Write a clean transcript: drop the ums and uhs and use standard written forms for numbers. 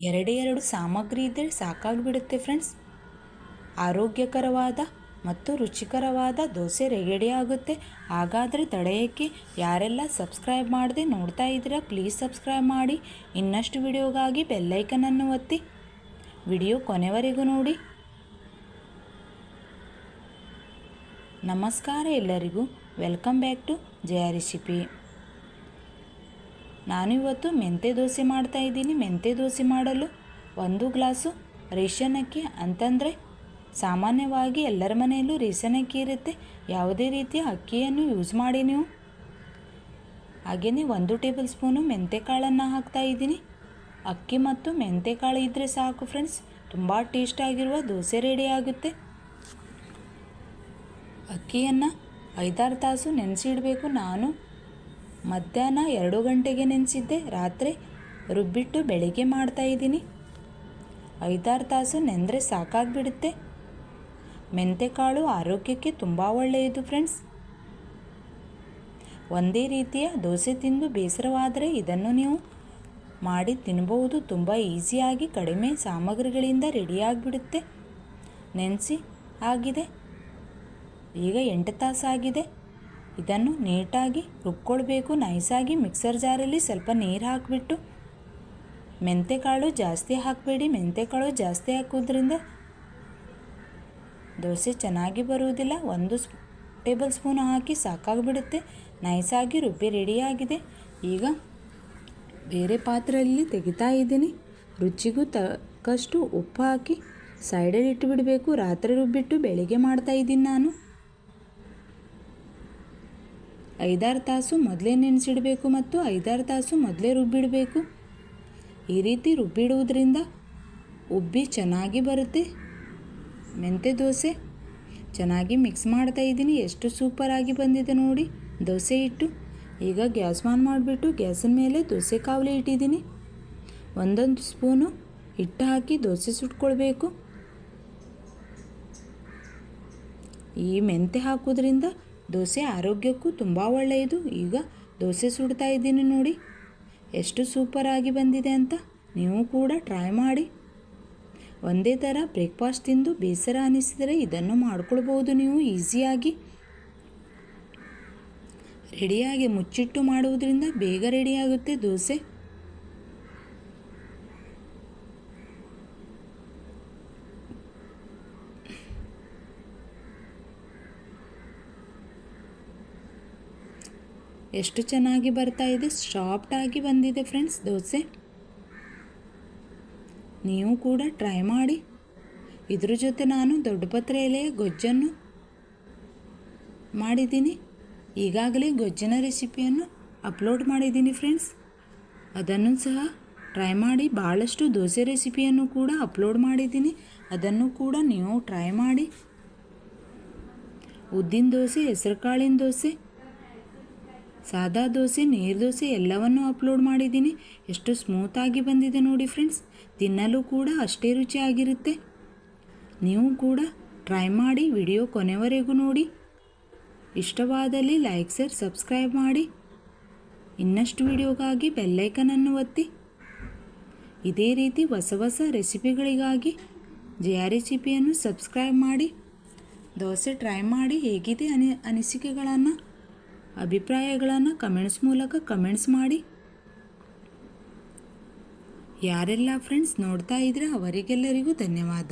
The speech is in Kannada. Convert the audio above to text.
ಎರಡೇ ಎರಡು ಸಾಮಗ್ರಿ ಇದ್ದರೆ ಸಾಕಾಗಿಬಿಡುತ್ತೆ ಫ್ರೆಂಡ್ಸ್. ಆರೋಗ್ಯಕರವಾದ ಮತ್ತು ರುಚಿಕರವಾದ ದೋಸೆ ರೆಡಿಯಾಗುತ್ತೆ. ಹಾಗಾದರೆ ತಡೆಯೋಕ್ಕೆ ಯಾರೆಲ್ಲ ಸಬ್ಸ್ಕ್ರೈಬ್ ಮಾಡದೆ ನೋಡ್ತಾ ಇದ್ದೀರಾ ಪ್ಲೀಸ್ ಸಬ್ಸ್ಕ್ರೈಬ್ ಮಾಡಿ. ಇನ್ನಷ್ಟು ವಿಡಿಯೋಗಾಗಿ ಬೆಲ್ಲೈಕನನ್ನು ಒತ್ತಿ ವಿಡಿಯೋ ಕೊನೆವರೆಗೂ ನೋಡಿ. ನಮಸ್ಕಾರ ಎಲ್ಲರಿಗೂ, welcome back to Jaya recipe. ನಾನು ಇವತ್ತು ಮೆಂತ್ಯ ದೋಸೆ ಮಾಡ್ತಾ ಇದ್ದೀನಿ. ಮೆಂತ್ಯ ದೋಸೆ ಮಾಡಲು 1 ಗ್ಲಾಸು ರೇಷನ್ ಅಕ್ಕಿ, ಅಂತಂದರೆ ಸಾಮಾನ್ಯವಾಗಿ ಎಲ್ಲರ ಮನೆಯಲ್ಲೂ ರೇಷನ್ ಅಕ್ಕಿ ಇರುತ್ತೆ. ಯಾವುದೇ ರೀತಿಯ ಅಕ್ಕಿಯನ್ನು ಯೂಸ್ ಮಾಡಿ ನೀವು. ಹಾಗೆಯೇ 1 ಟೇಬಲ್ ಸ್ಪೂನು ಮೆಂತ್ಯಕಾಳನ್ನು ಹಾಕ್ತಾ ಇದ್ದೀನಿ. ಅಕ್ಕಿ ಮತ್ತು ಮೆಂತ್ಯಕಾಳು ಇದ್ದರೆ ಸಾಕು ಫ್ರೆಂಡ್ಸ್, ತುಂಬ ಟೇಸ್ಟಾಗಿರುವ ದೋಸೆ ರೆಡಿ ಆಗುತ್ತೆ. ಅಕ್ಕಿಯನ್ನು 5-6 ತಾಸು ನೆನೆಸಿಡಬೇಕು. ನಾನು ಮಧ್ಯಾಹ್ನ 2 ಗಂಟೆಗೆ ನೆನೆಸಿದ್ದೆ, ರಾತ್ರಿ ರುಬ್ಬಿಟ್ಟು ಬೆಳಿಗ್ಗೆ ಮಾಡ್ತಾಯಿದ್ದೀನಿ. 5-6 ತಾಸು ನೆಂದರೆ ಸಾಕಾಗಿಬಿಡುತ್ತೆ. ಮೆಂತ್ಯಕಾಳು ಆರೋಗ್ಯಕ್ಕೆ ತುಂಬ ಒಳ್ಳೆಯದು ಫ್ರೆಂಡ್ಸ್. ಒಂದೇ ರೀತಿಯ ದೋಸೆ ತಿಂದು ಬೇಸರವಾದರೆ ಇದನ್ನು ನೀವು ಮಾಡಿ ತಿನ್ಬೋದು. ತುಂಬ ಈಸಿಯಾಗಿ ಕಡಿಮೆ ಸಾಮಗ್ರಿಗಳಿಂದ ರೆಡಿಯಾಗಿಬಿಡುತ್ತೆ. ನೆನೆಸಿ ಆಗಿದೆ, ಈಗ 8 ತಾಸಾಗಿದೆ. ಇದನ್ನು ನೀಟಾಗಿ ರುಬ್ಕೊಳ್ಬೇಕು. ನೈಸಾಗಿ ಮಿಕ್ಸರ್ ಜಾರಲ್ಲಿ ಸ್ವಲ್ಪ ನೀರು ಹಾಕಿಬಿಟ್ಟು, ಮೆಂತ್ಯಕಾಳು ಜಾಸ್ತಿ ಹಾಕಬೇಡಿ. ಮೆಂತ್ಯಕಾಳು ಜಾಸ್ತಿ ಹಾಕೋದ್ರಿಂದ ದೋಸೆ ಚೆನ್ನಾಗಿ ಬರುವುದಿಲ್ಲ. 1 ಟೇಬಲ್ ಸ್ಪೂನ್ ಹಾಕಿ ಸಾಕಾಗಿಬಿಡುತ್ತೆ. ನೈಸಾಗಿ ರುಬ್ಬಿ ರೆಡಿಯಾಗಿದೆ. ಈಗ ಬೇರೆ ಪಾತ್ರೆಯಲ್ಲಿ ತೆಗಿತಾ ಇದ್ದೀನಿ. ರುಚಿಗೂ ತಕ್ಕಷ್ಟು ಉಪ್ಪು ಹಾಕಿ ಸೈಡಲ್ಲಿ ಇಟ್ಟುಬಿಡಬೇಕು. ರಾತ್ರಿ ರುಬ್ಬಿಟ್ಟು ಬೆಳಿಗ್ಗೆ ಮಾಡ್ತಾಯಿದ್ದೀನಿ ನಾನು. 5-6 ತಾಸು ಮೊದಲೇ ನೆನೆಸಿಡಬೇಕು ಮತ್ತು 5-6 ತಾಸು ಮೊದಲೇ ರುಬ್ಬಿಡಬೇಕು. ಈ ರೀತಿ ರುಬ್ಬಿಡುವುದರಿಂದ ಉಬ್ಬಿ ಚೆನ್ನಾಗಿ ಬರುತ್ತೆ ಮೆಂತ್ಯ ದೋಸೆ. ಚೆನ್ನಾಗಿ ಮಿಕ್ಸ್ ಮಾಡ್ತಾ ಇದ್ದೀನಿ. ಎಷ್ಟು ಸೂಪರಾಗಿ ಬಂದಿದೆ ನೋಡಿ ದೋಸೆ ಹಿಟ್ಟು. ಈಗ ಗ್ಯಾಸ್ ಆನ್ ಮಾಡಿಬಿಟ್ಟು ಗ್ಯಾಸಿನ ಮೇಲೆ ದೋಸೆ ಕಾವಲಿ ಇಟ್ಟಿದ್ದೀನಿ. 1 ಸ್ಪೂನು ಹಿಟ್ಟು ಹಾಕಿ ದೋಸೆ ಸುಟ್ಕೊಳ್ಬೇಕು. ಈ ಮೆಂತ್ಯ ಹಾಕೋದ್ರಿಂದ ದೋಸೆ ಆರೋಗ್ಯಕ್ಕೂ ತುಂಬ ಒಳ್ಳೆಯದು. ಈಗ ದೋಸೆ ಸುಡ್ತಾ ಇದ್ದೀನಿ ನೋಡಿ ಎಷ್ಟು ಸೂಪರಾಗಿ ಬಂದಿದೆ ಅಂತ. ನೀವು ಕೂಡ ಟ್ರೈ ಮಾಡಿ. ಒಂದೇ ಥರ ಬ್ರೇಕ್ಫಾಸ್ಟ್ ತಿಂದು ಬೇಸರ ಅನ್ನಿಸಿದರೆ ಇದನ್ನು ಮಾಡ್ಕೊಳ್ಬೋದು ನೀವು ಈಸಿಯಾಗಿ. ರೆಡಿಯಾಗಿ ಮುಚ್ಚಿಟ್ಟು ಮಾಡುವುದರಿಂದ ಬೇಗ ರೆಡಿಯಾಗುತ್ತೆ ದೋಸೆ. ಎಷ್ಟು ಚೆನ್ನಾಗಿ ಬರ್ತಾ ಇದೆ, ಸಾಫ್ಟಾಗಿ ಬಂದಿದೆ ಫ್ರೆಂಡ್ಸ್ ದೋಸೆ. ನೀವು ಕೂಡ ಟ್ರೈ ಮಾಡಿ. ಇದ್ರ ಜೊತೆ ನಾನು ದೊಡ್ಡ ಪತ್ರೆ ಎಲೆಯ ಗೊಜ್ಜನ್ನು ಮಾಡಿದ್ದೀನಿ. ಈಗಾಗಲೇ ಗೊಜ್ಜಿನ ರೆಸಿಪಿಯನ್ನು ಅಪ್ಲೋಡ್ ಮಾಡಿದ್ದೀನಿ ಫ್ರೆಂಡ್ಸ್, ಅದನ್ನು ಸಹ ಟ್ರೈ ಮಾಡಿ. ಭಾಳಷ್ಟು ದೋಸೆ ರೆಸಿಪಿಯನ್ನು ಕೂಡ ಅಪ್ಲೋಡ್ ಮಾಡಿದ್ದೀನಿ, ಅದನ್ನು ಕೂಡ ನೀವು ಟ್ರೈ ಮಾಡಿ. ಉದ್ದಿನ ದೋಸೆ, ಹೆಸರು ಕಾಳಿನ ದೋಸೆ, ಸಾದಾ ದೋಸೆ, ನೀರು ದೋಸೆ ಎಲ್ಲವನ್ನು ಅಪ್ಲೋಡ್ ಮಾಡಿದ್ದೀನಿ. ಎಷ್ಟು ಸ್ಮೂತಾಗಿ ಬಂದಿದೆ ನೋಡಿ ಫ್ರೆಂಡ್ಸ್. ತಿನ್ನಲು ಕೂಡ ಅಷ್ಟೇ ರುಚಿಯಾಗಿರುತ್ತೆ. ನೀವು ಕೂಡ ಟ್ರೈ ಮಾಡಿ. ವಿಡಿಯೋ ಕೊನೆವರೆಗೂ ನೋಡಿ. ಇಷ್ಟವಾದಲ್ಲಿ ಲೈಕ್, ಶೇರ್, ಸಬ್ಸ್ಕ್ರೈಬ್ ಮಾಡಿ. ಇನ್ನಷ್ಟು ವಿಡಿಯೋಗಾಗಿ ಬೆಲ್ಲೈಕನನ್ನು ಒತ್ತಿ. ಇದೇ ರೀತಿ ಹೊಸ ಹೊಸ ರೆಸಿಪಿಗಳಿಗಾಗಿ ಜಯ ರೆಸಿಪಿಯನ್ನು ಸಬ್ಸ್ಕ್ರೈಬ್ ಮಾಡಿ. ದೋಸೆ ಟ್ರೈ ಮಾಡಿ ಹೇಗಿದೆ ಅನಿಸಿಕೆಗಳನ್ನು, ಅಭಿಪ್ರಾಯಗಳನ್ನು ಕಮೆಂಟ್ಸ್ ಮೂಲಕ ಕಮೆಂಟ್ಸ್ ಮಾಡಿ. ಯಾರೆಲ್ಲ ಫ್ರೆಂಡ್ಸ್ ನೋಡ್ತಾ ಇದ್ರೆ ಅವರಿಗೆಲ್ಲರಿಗೂ ಧನ್ಯವಾದ.